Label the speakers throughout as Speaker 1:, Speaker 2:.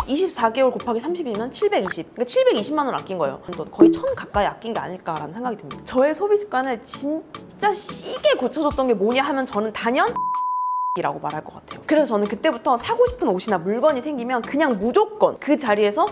Speaker 1: 24개월 곱하기 30이면 720. 그러니까 720만 원 아낀 거예요. 또 거의 1000 가까이 아낀 게 아닐까라는 생각이 듭니다. 저의 소비 습관을 진짜 시게 고쳐줬던 게 뭐냐 하면 저는 단연 이라고 말할 것 같아요. 그래서 저는 그때부터 사고 싶은 옷이나 물건이 생기면 그냥 무조건 그 자리에서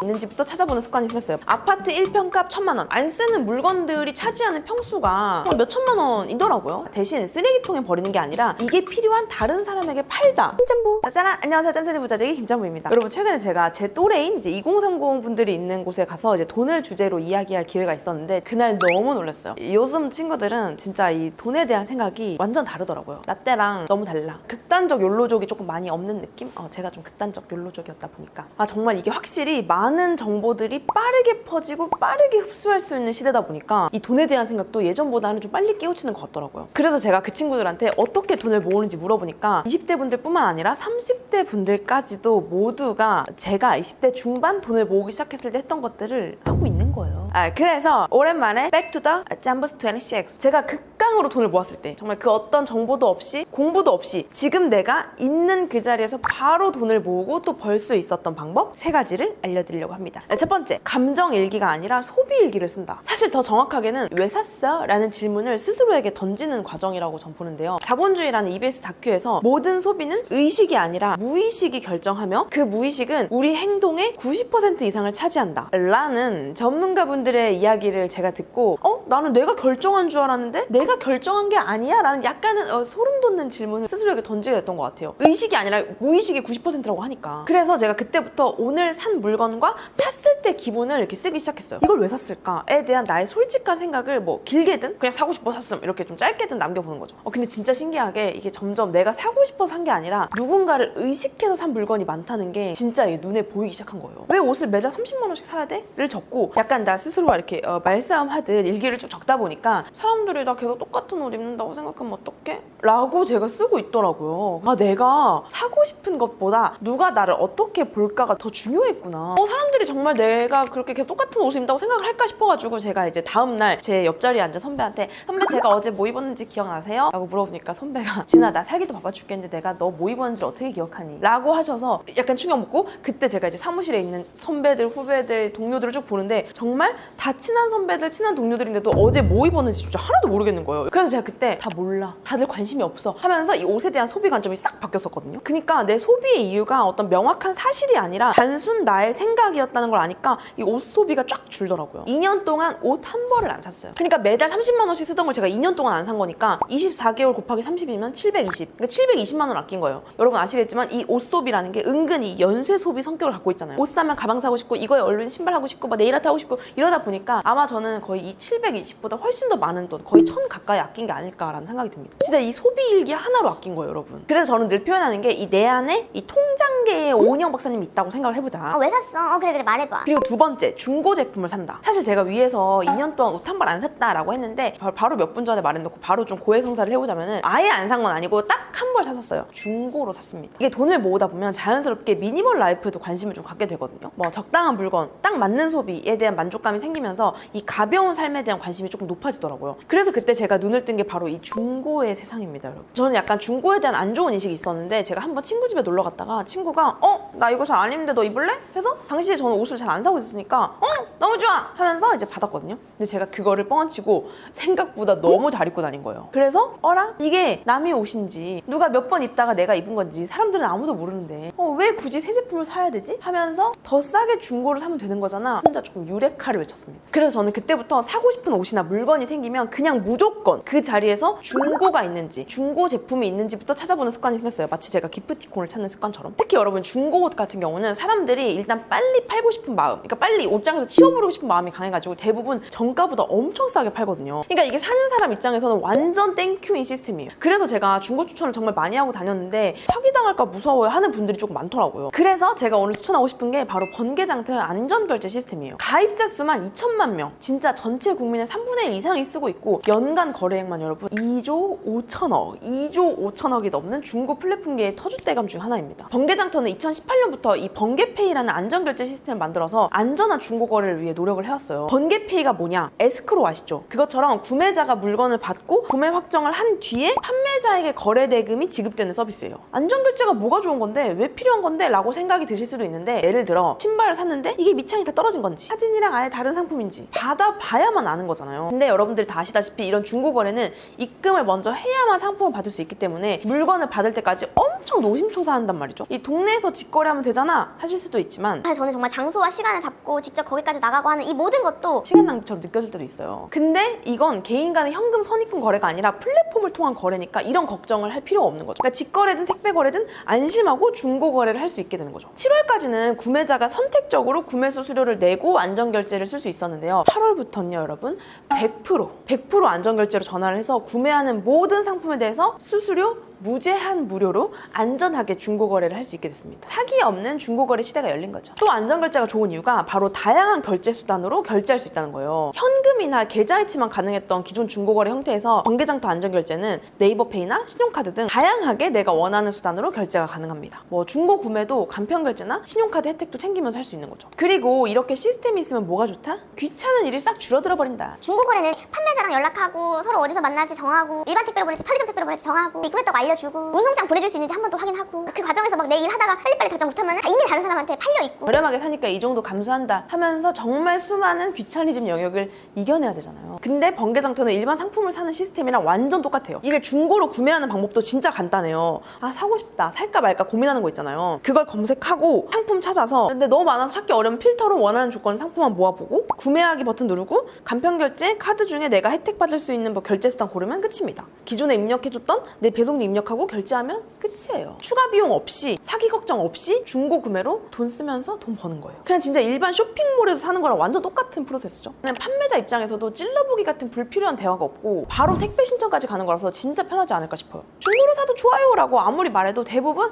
Speaker 1: 있는지부터 찾아보는 습관이 생겼어요. 아파트 1평값 1000만 원. 안 쓰는 물건들이 차지하는 평수가 몇 천만 원이더라고요. 대신 쓰레기통에 버리는 게 아니라 이게 필요한 다른 사람에게 팔자. 김장부. 짜란! 안녕하세요. 짠짜리 부자되기 김장부입니다. 여러분, 최근에 제가 제 또래인 이제 2030 분들이 있는 곳에 가서 이제 돈을 주제로 이야기할 기회가 있었는데 그날 너무 놀랐어요. 요즘 친구들은 진짜 이 돈에 대한 생각이 완전 다르더라고요. 나 때랑 너무 달라. 극단적 욜로족이 조금 많이 없는 느낌? 제가 좀 극단적 욜로족이었다 보니까 정말 이게 확실히 많은 정보들이 빠르게 퍼지고 빠르게 흡수할 수 있는 시대다 보니까 이 돈에 대한 생각도 예전보다는 좀 빨리 깨우치는 것 같더라고요. 그래서 제가 그 친구들한테 어떻게 돈을 모으는지 물어보니까 20대 분들뿐만 아니라 30대 분들까지도 모두가 제가 20대 중반 돈을 모으기 시작했을 때 했던 것들을 하고 있는 거예요. 그래서 오랜만에 Back to the Jambus 26. 제가 극강으로 돈을 모았을 때 정말 그 어떤 정보도 없이 공부도 없이 지금 내가 있는 그 자리에서 바로 돈을 모으고 또 벌 수 있었던 방법 3가지를 알려드리려고 합니다. 첫 번째, 감정일기가 아니라 소비일기를 쓴다. 사실 더 정확하게는 왜 샀어? 라는 질문을 스스로에게 던지는 과정이라고 전 보는데요. 자본주의라는 EBS 다큐에서 모든 소비는 의식이 아니라 무의식이 결정하며 그 무의식은 우리 행동의 90% 이상을 차지한다 라는 전문가분들의 이야기를 제가 듣고 나는 내가 결정한 줄 알았는데 내가 결정한 게 아니야? 라는 약간은 소름 돋는 질문을 스스로에게 던지게 됐던 것 같아요. 의식이 아니라 무의식이 90%라고 하니까. 그래서 제가 그때부터 오늘 산 물건과 샀을 때 기분을 이렇게 쓰기 시작했어요. 이걸 왜 샀을까에 대한 나의 솔직한 생각을 뭐 길게든 그냥 사고 싶어 샀음 이렇게 좀 짧게든 남겨보는 거죠. 근데 진짜 신기하게 이게 점점 내가 사고 싶어 산 게 아니라 누군가를 의식해서 산 물건이 많다는 게 진짜 눈에 보이기 시작한 거예요. 왜 옷을 매달 30만 원씩 사야 돼? 를 적고 약간 나 스스로가 이렇게 말싸움 하듯 일기를 쭉 적다 보니까 사람들이 나 계속 똑같은 옷 입는다고 생각하면 어떡해? 라고 제가 쓰고 있더라고요. 내가 사고 싶은 것보다 누가 나를 어떻게 볼까가 더 중요했구나. 사람들이 정말 내가 그렇게 계속 똑같은 옷을 입는다고 생각을 할까 싶어가지고 제가 이제 다음날 제 옆자리에 앉은 선배한테 선배 제가 어제 뭐 입었는지 기억나세요? 라고 물어보니까 선배가 진아 나 살기도 바빠 죽겠는데 내가 너 뭐 입었는지 어떻게 기억하니? 라고 하셔서 약간 충격 먹고 그때 제가 이제 사무실에 있는 선배들, 후배들, 동료들을 쭉 보는데 정말 다 친한 선배들, 친한 동료들인데도 어제 뭐 입었는지 진짜 하나도 모르겠는 거예요. 그래서 제가 그때 다 몰라. 다들 관심이 없어. 하면서 이 옷에 대한 소비 관점이 싹 바뀌었었거든요. 그러니까 내 소비의 이유가 어떤 명확한 사실이 아니라 단순 나의 생각이었다는 걸 아니까 이 옷 소비가 쫙 줄더라고요. 2년 동안 옷 한 벌을 안 샀어요. 그러니까 매달 30만 원씩 쓰던 걸 제가 2년 동안 안 산 거니까 24개월 곱하기 30이면 720. 그러니까 720만 원 아낀 거예요. 여러분 아시겠지만 이 옷 소비라는 게 은근히 연쇄 소비 성격을 갖고 있잖아요. 옷 사면 가방 사고 싶고 이거에 얼른 신발 하고 싶고 막 네일아트 하고 싶고 이러다 보니까 아마 저는 거의 이 720보다 훨씬 더 많은 돈, 거의 1000 가까이 아낀 게 아닐까라는 생각이 듭니다. 진짜 이 소비일기 하나로 아낀 거예요, 여러분. 그래서 저는 늘 표현하는 게 이 내 안에 이 통장계에 오은영 박사님이 있다고 생각을 해보자.
Speaker 2: 왜 샀어? 그래 말해봐.
Speaker 1: 그리고 두 번째, 중고 제품을 산다. 사실 제가 위에서 2년 동안 옷 한 벌 안 샀다라고 했는데 바로 몇 분 전에 말해놓고 바로 좀 고해성사를 해보자면은 아예 안 산 건 아니고 딱 한 벌 샀었어요. 중고로 샀습니다. 이게 돈을 모으다 보면 자연스럽게 미니멀 라이프에도 관심을 좀 갖게 되거든요. 뭐 적당한 물건, 딱 맞는 소비에 대한 만족감이 생기면서 이 가벼운 삶에 대한 관심이 조금 높아지더라고요. 그래서 그때 제가 눈을 뜬 게 바로 이 중고의 세상입니다, 여러분. 저는 약간 중고에 대한 안 좋은 인식이 있었는데 제가 한번 친구 집에 놀러 갔다가 친구가 나 이거 잘 안 입는데 너 입을래? 해서 당시에 저는 옷을 잘 안 사고 있었으니까 너무 좋아! 하면서 이제 받았거든요. 근데 제가 그거를 뻥치고 생각보다 너무 잘 입고 다닌 거예요. 그래서 이게 남의 옷인지 누가 몇 번 입다가 내가 입은 건지 사람들은 아무도 모르는데 왜 굳이 새 제품을 사야 되지? 하면서 더 싸게 중고를 사면 되는 거잖아. 혼자 조금 유레카를 외쳤습니다. 그래서 저는 그때부터 사고 싶은 옷이나 물건이 생기면 그냥 무조건 그 자리에서 중고가 있는지 중고 제품이 있는지부터 찾아보는 습관이 생겼어요. 마치 제가 기프티콘을 찾는 습관처럼. 특히 여러분 중고 옷 같은 경우는 사람들이 일단 빨리 팔고 싶은 마음, 그러니까 빨리 옷장에서 치워버리고 싶은 마음이 강해가지고 대부분 정가보다 엄청 싸게 팔거든요. 그러니까 이게 사는 사람 입장에서는 완전 땡큐인 시스템이에요. 그래서 제가 중고 추천을 정말 많이 하고 다녔는데 사기당할까 무서워요 하는 분들이 조금 많더라고요. 그래서 제가 오늘 추천하고 싶은 게 바로 번개장터의 안전결제 시스템이에요. 가입자 수만 2천만 명, 진짜 전체 국민의 3분의 1 이상이 쓰고 있고 연간 일반 거래액만 여러분 2조 5천억이 넘는 중고 플랫폼계의 터줏대감 중 하나입니다. 번개장터는 2018년부터 이 번개페이라는 안전결제 시스템을 만들어서 안전한 중고 거래를 위해 노력을 해왔어요. 번개페이가 뭐냐? 에스크로 아시죠? 그것처럼 구매자가 물건을 받고 구매 확정을 한 뒤에 판매자에게 거래 대금이 지급되는 서비스예요. 안전결제가 뭐가 좋은 건데 왜 필요한 건데? 라고 생각이 드실 수도 있는데, 예를 들어 신발을 샀는데 이게 밑창이 다 떨어진 건지 사진이랑 아예 다른 상품인지 받아봐야만 아는 거잖아요. 근데 여러분들이 다 아시다시피 이런 중고 거래는 입금을 먼저 해야만 상품을 받을 수 있기 때문에 물건을 받을 때까지 엄청 노심초사한단 말이죠. 이 동네에서 직거래하면 되잖아 하실 수도 있지만,
Speaker 2: 사실 저는 정말 장소와 시간을 잡고 직접 거기까지 나가고 하는 이 모든 것도
Speaker 1: 시간 낭비처럼 느껴질 때도 있어요. 근데 이건 개인 간의 현금 선입금 거래가 아니라 플랫폼을 통한 거래니까 이런 걱정을 할 필요가 없는 거죠. 그러니까 직거래든 택배 거래든 안심하고 중고 거래를 할 수 있게 되는 거죠. 7월까지는 구매자가 선택적으로 구매 수수료를 내고 안전결제를 쓸 수 있었는데요. 8월부터는요 여러분 100% 안전결제로 전화를 해서 구매하는 모든 상품에 대해서 수수료 무제한 무료로 안전하게 중고거래를 할 수 있게 됐습니다. 사기 없는 중고거래 시대가 열린 거죠. 또 안전결제가 좋은 이유가 바로 다양한 결제 수단으로 결제할 수 있다는 거예요. 현금이나 계좌이체만 가능했던 기존 중고거래 형태에서 번개장터 안전결제는 네이버페이나 신용카드 등 다양하게 내가 원하는 수단으로 결제가 가능합니다. 뭐 중고 구매도 간편결제나 신용카드 혜택도 챙기면서 할 수 있는 거죠. 그리고 이렇게 시스템이 있으면 뭐가 좋다? 귀찮은 일이 싹 줄어들어 버린다.
Speaker 2: 중고 거래는 판매자랑 연락하고 서로 어디서 만날지 정하고 일반 택배로 보낼지 편의점 택배로 보낼지 정하고 입금했다고 알려주고 운송장 보내줄 수 있는지 한 번 더 확인하고 그 과정에서 막 내 일 하다가 빨리빨리 결정 못하면 이미 다른 사람한테 팔려있고
Speaker 1: 저렴하게 사니까 이 정도 감수한다 하면서 정말 수많은 귀차니즘 영역을 이겨내야 되잖아요. 근데 번개장터는 일반 상품을 사는 시스템이랑 완전 똑같아요. 이게 중고로 구매하는 방법도 진짜 간단해요. 아 사고 싶다 살까 말까 고민하는 거 있잖아요. 그걸 검색하고 상품 찾아서, 근데 너무 많아서 찾기 어려운 필터로 원하는 조건 상품만 모아보고 구매하기 버튼 누르고 간편결제 카드 중에 내가 혜택 받을 수 있는 뭐 결제 수단 고르면 끝입니다. 기존에 입력해줬던 내 배송지 입력하고 결제하면 끝이에요. 추가 비용 없이 사기 걱정 없이 중고 구매로 돈 쓰면서 돈 버는 거예요. 그냥 진짜 일반 쇼핑몰에서 사는 거랑 완전 똑같은 프로세스죠. 그냥 판매자 입장에서도 찔러보기 같은 불필요한 대화가 없고 바로 택배 신청까지 가는 거라서 진짜 편하지 않을까 싶어요. 중고로 사도 좋아요 라고 아무리 말해도 대부분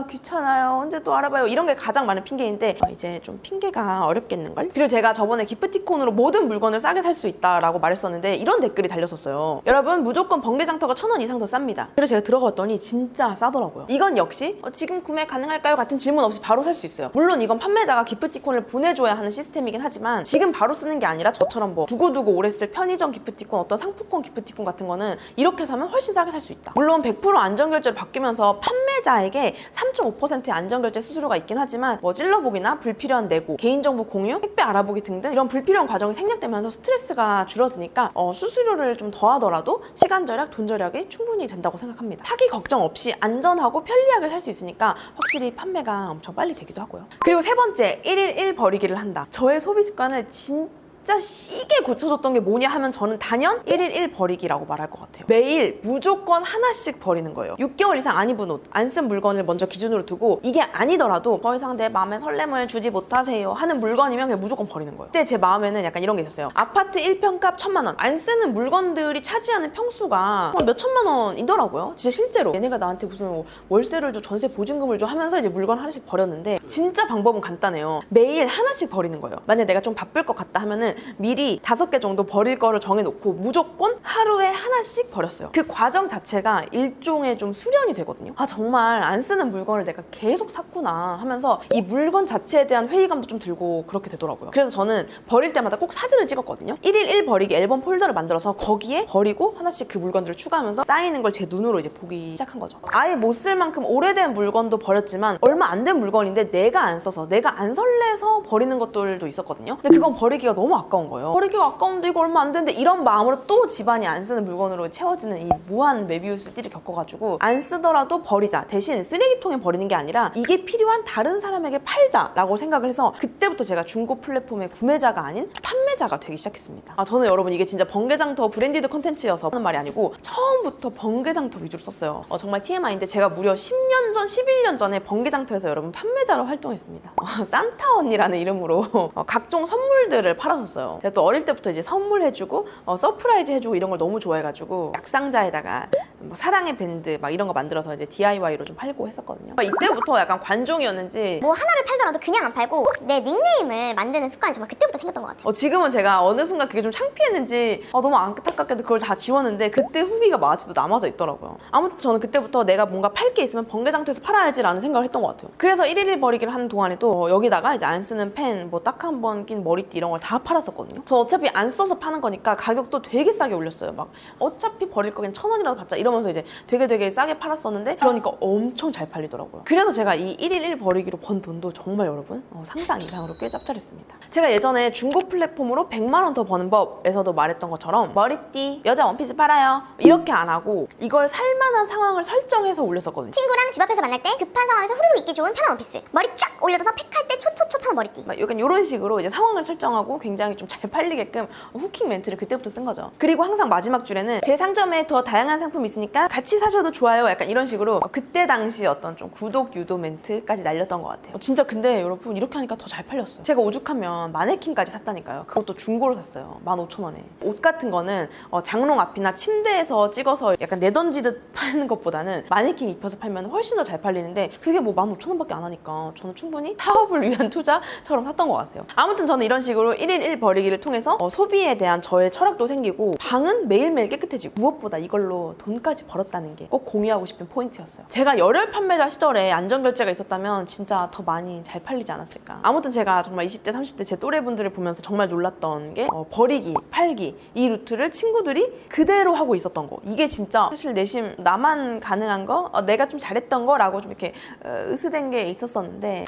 Speaker 1: 귀찮아요 언제 또 알아봐요 이런 게 가장 많은 핑계인데 이제 좀 핑계가 어렵겠는걸? 그리고 제가 저번에 기프티콘으로 모든 물건을 싸게 살 수 있다라고 말했었는데 이런 댓글이 달렸었어요. 여러분 무조건 번개장터가 1,000원 이상 더 쌉니다. 그래서 제가 들어갔더니 진짜 싸더라고요. 이건 역시 지금 구매 가능할까요? 같은 질문 없이 바로 살 수 있어요. 물론 이건 판매자가 기프티콘을 보내줘야 하는 시스템이긴 하지만 지금 바로 쓰는 게 아니라 저처럼 뭐 두고두고 오래 쓸 편의점 기프티콘, 어떤 상품권 기프티콘 같은 거는 이렇게 사면 훨씬 싸게 살 수 있다. 물론 100% 안전결제로 바뀌면서 판매자에게 3.5%의 안전결제 수수료가 있긴 하지만 뭐 찔러보기나 불필요한 내고, 개인정보 공유, 택배 알아보기 등등 이런 불필요한 과정이 생략되면서 스트레스가 줄어드니까 수수료를 좀 더하더라도 시간 절약, 돈 절약이 충분히 된다고 생각합니다. 사기 걱정 없이 안전하고 편리하게 살 수 있으니까 확실히 판매가 엄청 빨리 되기도 하고요. 그리고 세 번째, 1일 1 버리기를 한다. 저의 소비 습관을 진짜 시게 고쳐줬던 게 뭐냐 하면 저는 단연 1일 1 버리기라고 말할 것 같아요. 매일 무조건 하나씩 버리는 거예요. 6개월 이상 안 입은 옷, 안 쓴 물건을 먼저 기준으로 두고 이게 아니더라도 더 이상 내 마음에 설렘을 주지 못하세요 하는 물건이면 그냥 무조건 버리는 거예요. 그때 제 마음에는 약간 이런 게 있었어요. 아파트 1평값 1,000만 원, 안 쓰는 물건들이 차지하는 평수가 몇 천만 원이더라고요. 진짜 실제로 얘네가 나한테 무슨 월세를 줘, 전세 보증금을 줘 하면서 이제 물건 하나씩 버렸는데 진짜 방법은 간단해요. 매일 하나씩 버리는 거예요. 만약에 내가 좀 바쁠 것 같다 하면은 미리 5개 정도 버릴 거를 정해놓고 무조건 하루에 하나씩 버렸어요. 그 과정 자체가 일종의 좀 수련이 되거든요. 아 정말 안 쓰는 물건을 내가 계속 샀구나 하면서 이 물건 자체에 대한 회의감도 좀 들고 그렇게 되더라고요. 그래서 저는 버릴 때마다 꼭 사진을 찍었거든요. 1일 1 버리기 앨범 폴더를 만들어서 거기에 버리고 하나씩 그 물건들을 추가하면서 쌓이는 걸 제 눈으로 이제 보기 시작한 거죠. 아예 못 쓸 만큼 오래된 물건도 버렸지만 얼마 안 된 물건인데 내가 안 써서, 내가 안 설레서 버리는 것들도 있었거든요. 근데 그건 버리기가 너무 아까운 거예요. 버리기가 아까운데 이거 얼마 안 되는데 이런 마음으로 또 집안이 안 쓰는 물건으로 채워지는 이 무한 메비우스 띠를 겪어가지고 안 쓰더라도 버리자, 대신 쓰레기통에 버리는 게 아니라 이게 필요한 다른 사람에게 팔자라고 생각을 해서 그때부터 제가 중고 플랫폼의 구매자가 아닌 판매자가 되기 시작했습니다. 저는 여러분 이게 진짜 번개장터 브랜디드 컨텐츠여서 하는 말이 아니고 처음부터 번개장터 위주로 썼어요. 정말 TMI인데 제가 무려 10년 전, 11년 전에 번개장터에서 여러분 판매자로 활동했습니다. 산타 언니라는 이름으로 각종 선물들을 팔았었어요. 많았어요. 제가 또 어릴 때부터 이제 선물해주고 서프라이즈 해주고 이런 걸 너무 좋아해가지고 약상자에다가 뭐 사랑의 밴드 막 이런 거 만들어서 이제 DIY로 좀 팔고 했었거든요. 이때부터 약간 관종이었는지
Speaker 2: 뭐 하나를 팔더라도 그냥 안 팔고 꼭 내 닉네임을 만드는 습관이 정말 그때부터 생겼던 것 같아요.
Speaker 1: 지금은 제가 어느 순간 그게 좀 창피했는지 너무 안타깝게도 그걸 다 지웠는데 그때 후기가 아직도 남아져 있더라고요. 아무튼 저는 그때부터 내가 뭔가 팔 게 있으면 번개장터에서 팔아야지라는 생각을 했던 것 같아요. 그래서 111 버리기를 하는 동안에도 여기다가 이제 안 쓰는 펜, 뭐 딱 한 번 낀 머리띠 이런 걸 다 팔았었거든요. 저 어차피 안 써서 파는 거니까 가격도 되게 싸게 올렸어요. 막 어차피 버릴 거긴 1,000원이라도 받자 이러면서 이제 되게 싸게 팔았었는데 그러니까 엄청 잘 팔리더라고요. 그래서 제가 이 111 버리기로 번 돈도 정말 여러분 상상 이상으로 꽤 짭짤했습니다. 제가 예전에 중고 플랫폼으로 100만 원 더 버는 법에서도 말했던 것처럼 머리띠, 여자 원피스 팔아요 이렇게 안 하고 이걸 살만한 상황을 설정해서 올렸었거든요.
Speaker 2: 친구랑 집 앞에서 만날 때 급한 상황에서 후루룩 입기 좋은 편한 원피스, 머리 쫙 올려줘서 팩할 때 촉촉촉 하는 머리띠.
Speaker 1: 막 약간 이런 식으로 이제 상황을 설정하고 굉장히 좀 잘 팔리게끔 후킹 멘트를 그때부터 쓴 거죠. 그리고 항상 마지막 줄에는 제 상점에 더 다양한 상품이 있으니까 같이 사셔도 좋아요. 약간 이런 식으로 그때 당시 어떤 좀 구독 유도 멘트까지 날렸던 것 같아요. 진짜 근데 여러분 이렇게 하니까 더 잘 팔렸어요. 제가 오죽하면 마네킹까지 샀다니까요. 그것도 중고로 샀어요. 15,000원에. 옷 같은 거는 장롱 앞이나 침대에서 찍어서 약간 내던지듯 파는 것보다는 마네킹 입혀서 팔면 훨씬 더 잘 팔리는데 그게 뭐 15,000원밖에 안 하니까 저는 충분히 사업을 위한 투자처럼 샀던 것 같아요. 아무튼 저는 이런 식으로 111 버리기를 통해서 소비에 대한 저의 철학도 생기고 방은 매일매일 깨끗해지고 무엇보다 이걸로 돈까지 벌었다는 게 꼭 공유하고 싶은 포인트였어요. 제가 열혈 판매자 시절에 안전결제가 있었다면 진짜 더 많이 잘 팔리지 않았을까. 아무튼 제가 정말 20대 30대 제 또래분들을 보면서 정말 놀랐던 게 버리기, 팔기 이 루트를 친구들이 그대로 하고 있었던 거. 이게 진짜 사실 내심 나만 가능한 거? 내가 좀 잘했던 거라고 좀 이렇게 으스댄 게 있었었는데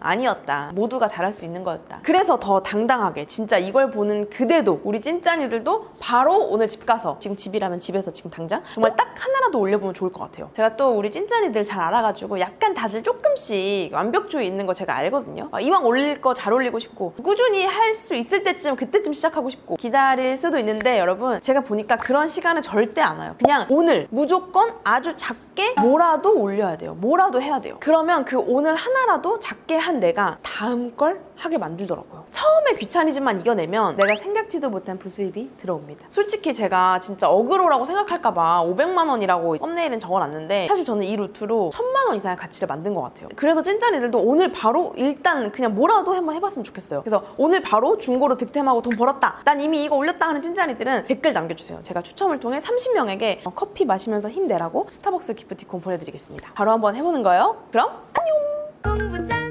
Speaker 1: 아니었다. 모두가 잘할 수 있는 거였다. 그래서 더 당당하게 진짜 이걸 보는 그대도 우리 찐짠이들도 바로 오늘 집 가서 지금 집이라면 집에서 지금 당장 정말 딱 하나라도 올려보면 좋을 것 같아요. 제가 또 우리 찐짠이들 잘 알아가지고 약간 다들 조금씩 완벽주의 있는 거 제가 알거든요. 이왕 올릴 거 잘 올리고 싶고 꾸준히 할 수 있을 때쯤 그때쯤 시작하고 싶고 기다릴 수도 있는데 여러분 제가 보니까 그런 시간은 절대 안 와요. 그냥 오늘 무조건 아주 작게 뭐라도 올려야 돼요. 뭐라도 해야 돼요. 그러면 그 오늘 하나라도 작게 한 내가 다음 걸 하게 만들더라고요. 처음에 귀차니즘만 이겨내면 내가 생각지도 못한 부수입이 들어옵니다. 솔직히 제가 진짜 어그로라고 생각할까봐 500만 원이라고 썸네일은 적어놨는데 사실 저는 이 루트로 1000만 원 이상의 가치를 만든 것 같아요. 그래서 찐짠이들도 오늘 바로 일단 그냥 뭐라도 한번 해봤으면 좋겠어요. 그래서 오늘 바로 중고로 득템하고 돈 벌었다. 난 이미 이거 올렸다 하는 찐짠이들은 댓글 남겨주세요. 제가 추첨을 통해 30명에게 커피 마시면서 힘내라고 스타벅스 기프티콘 보내드리겠습니다. 바로 한번 해보는 거예요. 그럼 안녕!